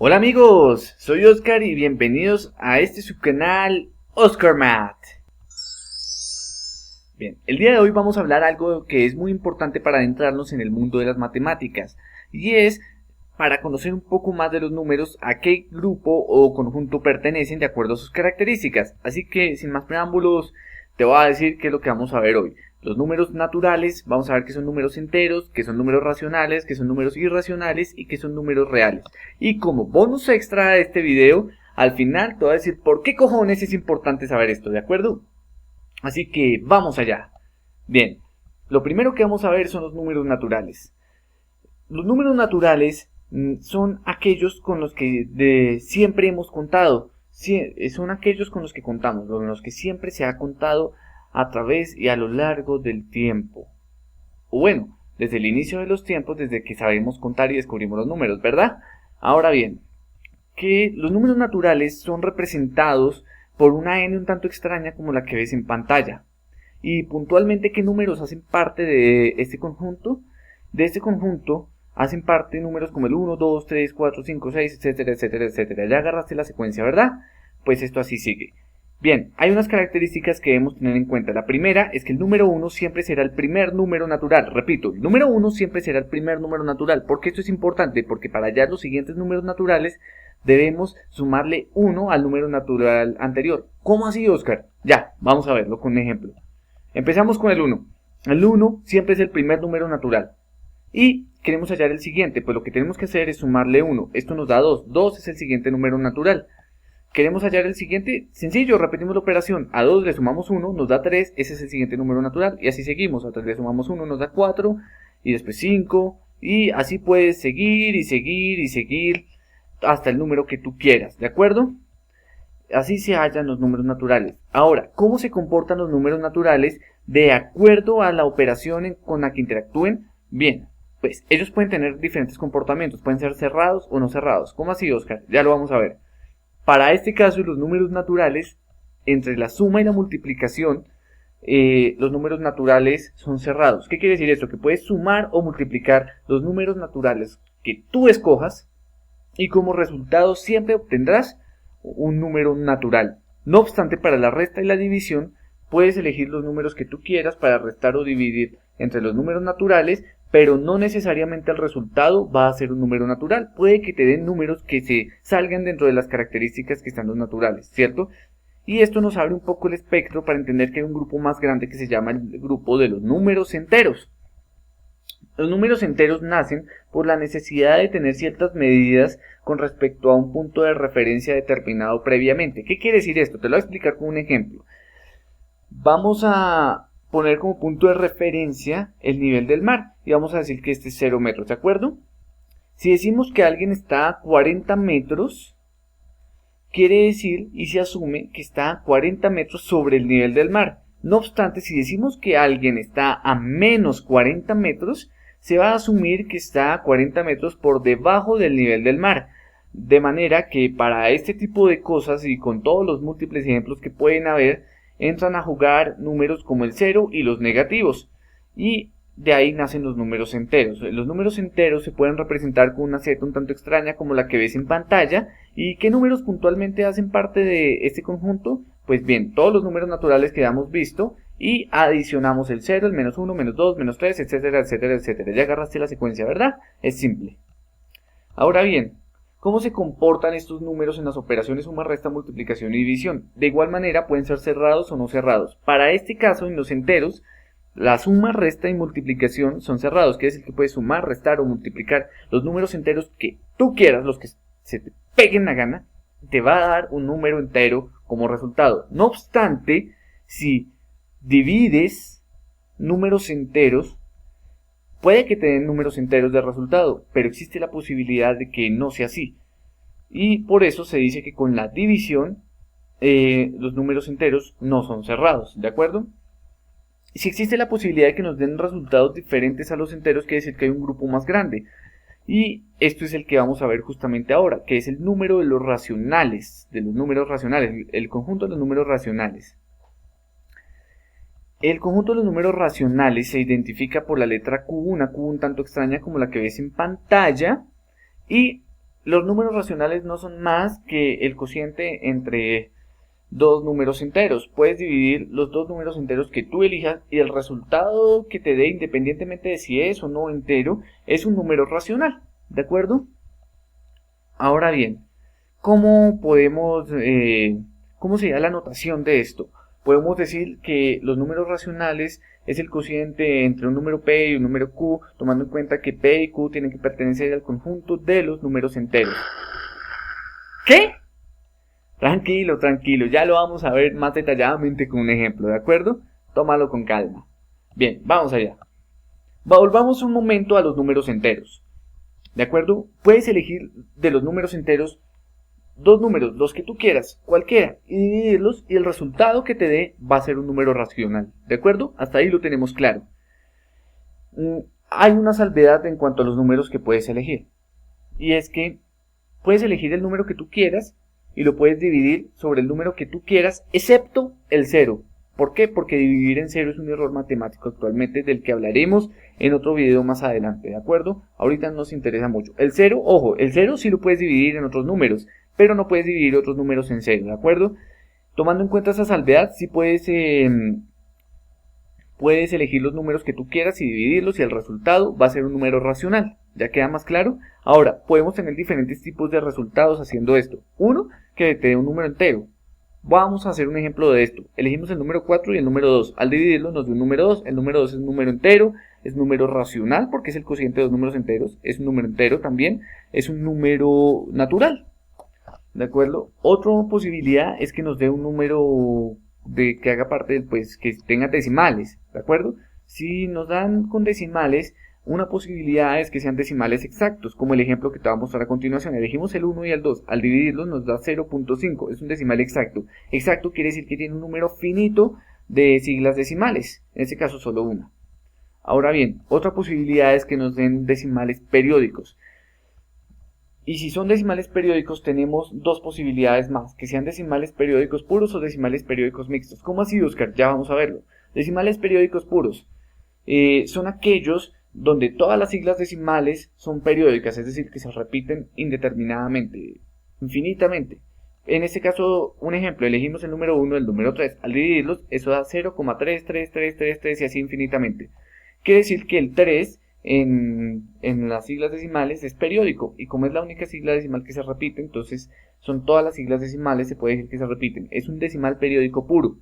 Hola amigos, soy Oscar y bienvenidos a este subcanal Oscar Math. Bien, el día de hoy vamos a hablar algo que es muy importante para adentrarnos en el mundo de las matemáticas y es para conocer un poco más de los números a qué grupo o conjunto pertenecen de acuerdo a sus características. Así que sin más preámbulos te voy a decir qué es lo que vamos a ver hoy. Los números naturales, vamos a ver que son números enteros, que son números racionales, que son números irracionales y que son números reales. Y como bonus extra de este video, al final te voy a decir por qué cojones es importante saber esto, ¿de acuerdo? Así que vamos allá. Bien, lo primero que vamos a ver son los números naturales. Los números naturales son aquellos con los que siempre hemos contado. Son aquellos con los que contamos, con los que siempre se ha contado a través y a lo largo del tiempo. O bueno, desde el inicio de los tiempos, desde que sabemos contar y descubrimos los números, ¿verdad? Ahora bien, que los números naturales son representados por una n un tanto extraña como la que ves en pantalla. Y puntualmente, ¿qué números hacen parte de este conjunto? De este conjunto hacen parte números como el 1, 2, 3, 4, 5, 6, etcétera, etcétera, etcétera. Ya agarraste la secuencia, ¿verdad? Pues esto así sigue. Bien, hay unas características que debemos tener en cuenta. La primera es que el número 1 siempre será el primer número natural. Repito, el número 1 siempre será el primer número natural. ¿Por qué esto es importante? Porque para hallar los siguientes números naturales debemos sumarle 1 al número natural anterior. ¿Cómo así, Oscar? Ya, vamos a verlo con un ejemplo. Empezamos con el 1. El 1 siempre es el primer número natural. Y queremos hallar el siguiente, pues lo que tenemos que hacer es sumarle 1. Esto nos da 2. 2 es el siguiente número natural. ¿Queremos hallar el siguiente? Sencillo, repetimos la operación. A 2 le sumamos 1, nos da 3, ese es el siguiente número natural. Y así seguimos. A 3 le sumamos 1, nos da 4, y después 5. Y así puedes seguir y seguir y seguir hasta el número que tú quieras, ¿de acuerdo? Así se hallan los números naturales. Ahora, ¿cómo se comportan los números naturales de acuerdo a la operación con la que interactúen? Bien, pues ellos pueden tener diferentes comportamientos. Pueden ser cerrados o no cerrados. ¿Cómo así, Oscar? Ya lo vamos a ver. Para este caso, los números naturales, entre la suma y la multiplicación, los números naturales son cerrados. ¿Qué quiere decir esto? Que puedes sumar o multiplicar los números naturales que tú escojas y como resultado siempre obtendrás un número natural. No obstante, para la resta y la división, puedes elegir los números que tú quieras para restar o dividir entre los números naturales, pero no necesariamente el resultado va a ser un número natural. Puede que te den números que se salgan dentro de las características que están los naturales, ¿cierto? Y esto nos abre un poco el espectro para entender que hay un grupo más grande que se llama el grupo de los números enteros. Los números enteros nacen por la necesidad de tener ciertas medidas con respecto a un punto de referencia determinado previamente. ¿Qué quiere decir esto? Te lo voy a explicar con un ejemplo. Vamos a poner como punto de referencia el nivel del mar y vamos a decir que este es 0 metros, ¿de acuerdo? Si decimos que alguien está a 40 metros, quiere decir y se asume que está a 40 metros sobre el nivel del mar. No obstante, si decimos que alguien está a menos 40 metros, se va a asumir que está a 40 metros por debajo del nivel del mar. De manera que para este tipo de cosas y con todos los múltiples ejemplos que pueden haber, entran a jugar números como el 0 y los negativos. Y de ahí nacen los números enteros. Los números enteros se pueden representar con una z un tanto extraña como la que ves en pantalla. ¿Y qué números puntualmente hacen parte de este conjunto? Pues bien, todos los números naturales que hemos visto y adicionamos el 0, el menos 1, menos 2, menos 3, etcétera, etcétera, etcétera. Ya agarraste la secuencia, ¿verdad? Es simple. Ahora bien, ¿cómo se comportan estos números en las operaciones suma, resta, multiplicación y división? De igual manera pueden ser cerrados o no cerrados. Para este caso, en los enteros, la suma, resta y multiplicación son cerrados. Quiere decir que puedes sumar, restar o multiplicar los números enteros que tú quieras, los que se te peguen la gana, te va a dar un número entero como resultado. No obstante, si divides números enteros, puede que te den números enteros de resultado, pero existe la posibilidad de que no sea así. Y por eso se dice que con la división los números enteros no son cerrados, ¿de acuerdo? Si existe la posibilidad de que nos den resultados diferentes a los enteros, quiere decir que hay un grupo más grande. Y esto es el que vamos a ver justamente ahora, que es el número de los racionales, el conjunto de los números racionales. El conjunto de los números racionales se identifica por la letra Q, una Q un tanto extraña como la que ves en pantalla, y los números racionales no son más que el cociente entre dos números enteros. Puedes dividir los dos números enteros que tú elijas y el resultado que te dé, independientemente de si es o no entero, es un número racional. ¿De acuerdo? Ahora bien, ¿cómo sería la notación de esto? Podemos decir que los números racionales es el cociente entre un número P y un número Q, tomando en cuenta que P y Q tienen que pertenecer al conjunto de los números enteros. ¿Qué? Tranquilo, tranquilo, ya lo vamos a ver más detalladamente con un ejemplo, ¿de acuerdo? Tómalo con calma. Bien, vamos allá. Volvamos un momento a los números enteros. ¿De acuerdo? Puedes elegir de los números enteros dos números, los que tú quieras, cualquiera, y dividirlos y el resultado que te dé va a ser un número racional. ¿De acuerdo? Hasta ahí lo tenemos claro. Hay una salvedad en cuanto a los números que puedes elegir. Y es que puedes elegir el número que tú quieras y lo puedes dividir sobre el número que tú quieras, excepto el 0. ¿Por qué? Porque dividir en 0 es un error matemático actualmente del que hablaremos en otro video más adelante, ¿de acuerdo? Ahorita nos interesa mucho. El 0, ojo, el 0 sí lo puedes dividir en otros números, pero no puedes dividir otros números en 0, ¿de acuerdo? Tomando en cuenta esa salvedad, sí puedes elegir los números que tú quieras y dividirlos y el resultado va a ser un número racional. ¿Ya queda más claro? Ahora, podemos tener diferentes tipos de resultados haciendo esto. Uno, que te dé un número entero. Vamos a hacer un ejemplo de esto. Elegimos el número 4 y el número 2. Al dividirlo nos da un número 2. El número 2 es un número entero, es un número racional porque es el cociente de dos números enteros. Es un número entero también, es un número natural. ¿De acuerdo? Otra posibilidad es que nos dé un número que haga parte del, que tenga decimales. ¿De acuerdo? Si nos dan con decimales, una posibilidad es que sean decimales exactos, como el ejemplo que te voy a mostrar a continuación. Elegimos el 1 y el 2, al dividirlos nos da 0.5, es un decimal exacto. Exacto quiere decir que tiene un número finito de siglas decimales, en este caso solo una. Ahora bien, otra posibilidad es que nos den decimales periódicos. Y si son decimales periódicos tenemos dos posibilidades más, que sean decimales periódicos puros o decimales periódicos mixtos. ¿Cómo así, Oscar? Ya vamos a verlo. Decimales periódicos puros son aquellos donde todas las siglas decimales son periódicas, es decir, que se repiten indeterminadamente, infinitamente. En este caso, un ejemplo, elegimos el número 1 y el número 3. Al dividirlos, eso da 0,33333 y así infinitamente. Quiere decir que el 3 en las siglas decimales es periódico, y como es la única sigla decimal que se repite, entonces son todas las siglas decimales, se puede decir que se repiten. Es un decimal periódico puro.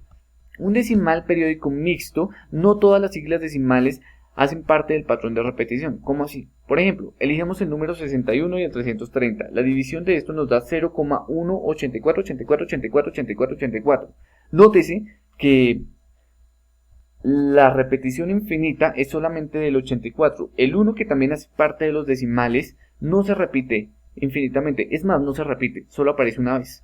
Un decimal periódico mixto, no todas las siglas decimales hacen parte del patrón de repetición. ¿Cómo así? Por ejemplo, elegimos el número 61 y el 330. La división de esto nos da 0,18484848484. Nótese que la repetición infinita es solamente del 84. El 1, que también hace parte de los decimales, no se repite infinitamente. Es más, no se repite, solo aparece una vez.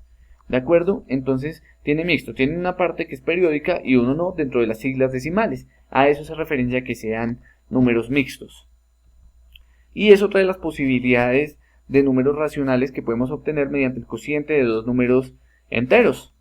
¿De acuerdo? Entonces tiene mixto, tiene una parte que es periódica y uno no dentro de las siglas decimales. A eso se referencia que sean números mixtos. Y es otra de las posibilidades de números racionales que podemos obtener mediante el cociente de dos números enteros.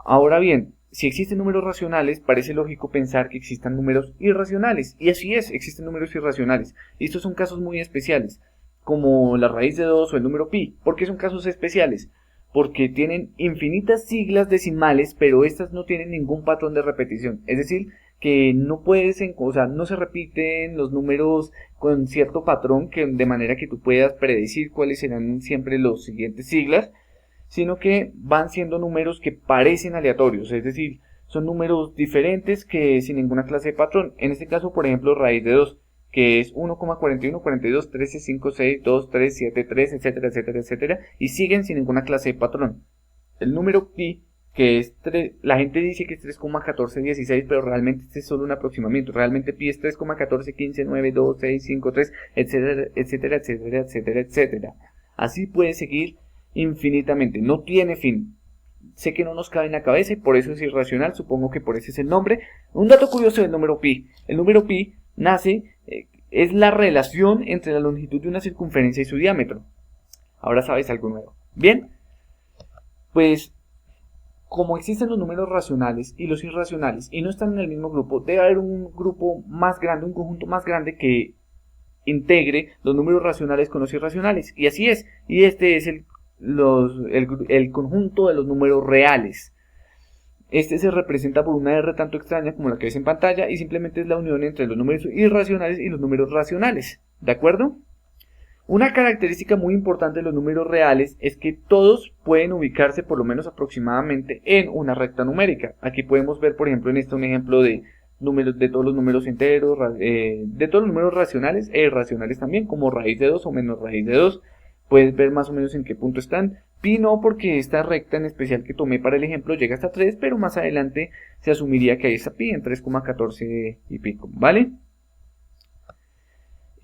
Ahora bien, si existen números racionales, parece lógico pensar que existan números irracionales. Y así es, existen números irracionales. Y estos son casos muy especiales, como la raíz de 2 o el número pi. ¿Por qué son casos especiales? Porque tienen infinitas siglas decimales, pero estas no tienen ningún patrón de repetición. Es decir, que no no se repiten los números con cierto patrón, de manera que tú puedas predecir cuáles serán siempre los siguientes siglas, sino que van siendo números que parecen aleatorios, es decir, son números diferentes que sin ninguna clase de patrón. En este caso, por ejemplo, raíz de 2, que es 1,41, 42, 13, 5, 6, 2, 3, 7, 3, etcétera, etcétera, etcétera, y siguen sin ninguna clase de patrón. El número pi, que es 3, la gente dice que es 3,1416, pero realmente este es solo un aproximamiento. Realmente pi es 3,14, 15, 9, 2, 6, 5, 3, etcétera, etcétera, etcétera, etcétera, etcétera. Así puede seguir infinitamente, no tiene fin. Sé que no nos cabe en la cabeza y por eso es irracional, supongo que por ese es el nombre. Un dato curioso del número pi: el número pi es la relación entre la longitud de una circunferencia y su diámetro. Ahora sabes algo nuevo. Bien, pues como existen los números racionales y los irracionales y no están en el mismo grupo, debe haber un grupo más grande, un conjunto más grande que integre los números racionales con los irracionales. Y así es. Y este es el conjunto de los números reales. Este se representa por una R tanto extraña como la que ves en pantalla y simplemente es la unión entre los números irracionales y los números racionales. ¿De acuerdo? Una característica muy importante de los números reales es que todos pueden ubicarse por lo menos aproximadamente en una recta numérica. Aquí podemos ver, por ejemplo, en este un ejemplo de números de todos los números enteros, de todos los números racionales e irracionales también, como raíz de 2 o menos raíz de 2. Puedes ver más o menos en qué punto están. Pi no, porque esta recta en especial que tomé para el ejemplo llega hasta 3, pero más adelante se asumiría que ahí está pi en 3,14 y pico, ¿vale?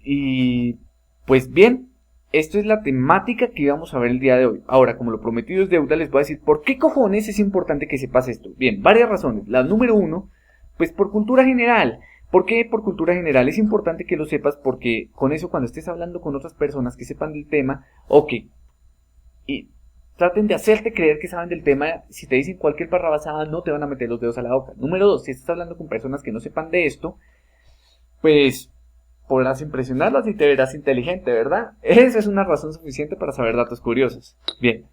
Y pues bien, esto es la temática que íbamos a ver el día de hoy. Ahora, como lo prometido es deuda, les voy a decir por qué cojones es importante que sepas esto. Bien, varias razones. La número 1, pues por cultura general. ¿Por qué por cultura general? Es importante que lo sepas porque con eso cuando estés hablando con otras personas que sepan del tema, y traten de hacerte creer que saben del tema, si te dicen cualquier barrabasada no te van a meter los dedos a la boca. Número 2, si estás hablando con personas que no sepan de esto, pues podrás impresionarlas y te verás inteligente, ¿verdad? Esa es una razón suficiente para saber datos curiosos. Bien.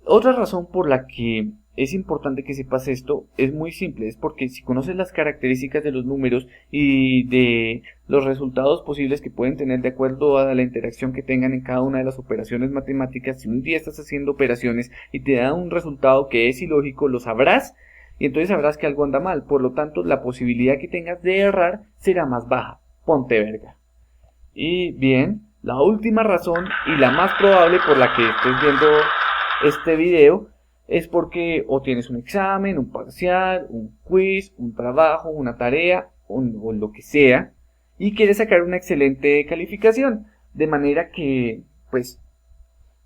Otra razón por la que es importante que sepas esto es muy simple, es porque si conoces las características de los números y de los resultados posibles que pueden tener de acuerdo a la interacción que tengan en cada una de las operaciones matemáticas, si un día estás haciendo operaciones y te da un resultado que es ilógico, lo sabrás y entonces sabrás que algo anda mal, por lo tanto la posibilidad que tengas de errar será más baja. Ponte verga. Y bien, la última razón y la más probable por la que estés viendo este video es porque o tienes un examen, un parcial, un quiz, un trabajo, una tarea o lo que sea y quieres sacar una excelente calificación, de manera que pues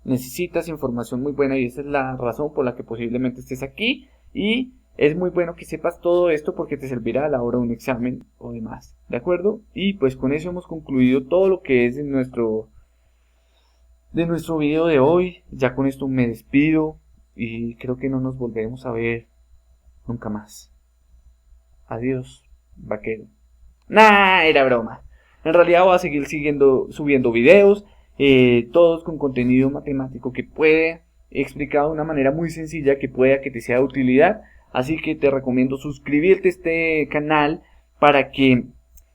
necesitas información muy buena y esa es la razón por la que posiblemente estés aquí y es muy bueno que sepas todo esto porque te servirá a la hora de un examen o demás, ¿de acuerdo? Y pues con eso hemos concluido todo lo que es de nuestro video de hoy. Ya con esto me despido y creo que no nos volveremos a ver nunca más. Adiós, vaquero. Nah, era broma. En realidad voy a seguir subiendo videos, todos con contenido matemático que puede explicado de una manera muy sencilla que pueda que te sea de utilidad. Así que te recomiendo suscribirte a este canal para que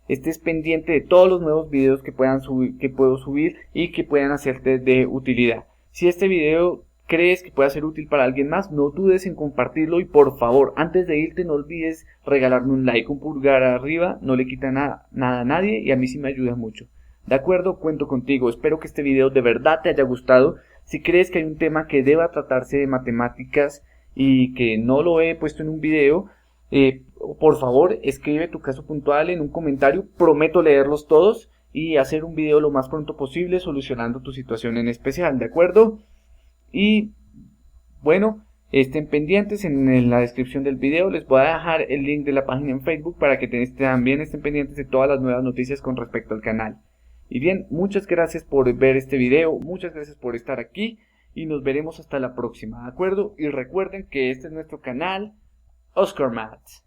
estés pendiente de todos los nuevos videos que puedo subir y que puedan hacerte de utilidad. Si este video crees que pueda ser útil para alguien más, no dudes en compartirlo y por favor, antes de irte no olvides regalarme un like, un pulgar arriba, no le quita nada a nadie y a mí sí me ayuda mucho. De acuerdo, cuento contigo, espero que este video de verdad te haya gustado. Si crees que hay un tema que deba tratarse de matemáticas y que no lo he puesto en un video, por favor escribe tu caso puntual en un comentario, prometo leerlos todos y hacer un video lo más pronto posible solucionando tu situación en especial, ¿de acuerdo? Y bueno, estén pendientes, en la descripción del video les voy a dejar el link de la página en Facebook para que también estén pendientes de todas las nuevas noticias con respecto al canal. Y bien, muchas gracias por ver este video, muchas gracias por estar aquí y nos veremos hasta la próxima, ¿de acuerdo? Y recuerden que este es nuestro canal, Oscar Maths.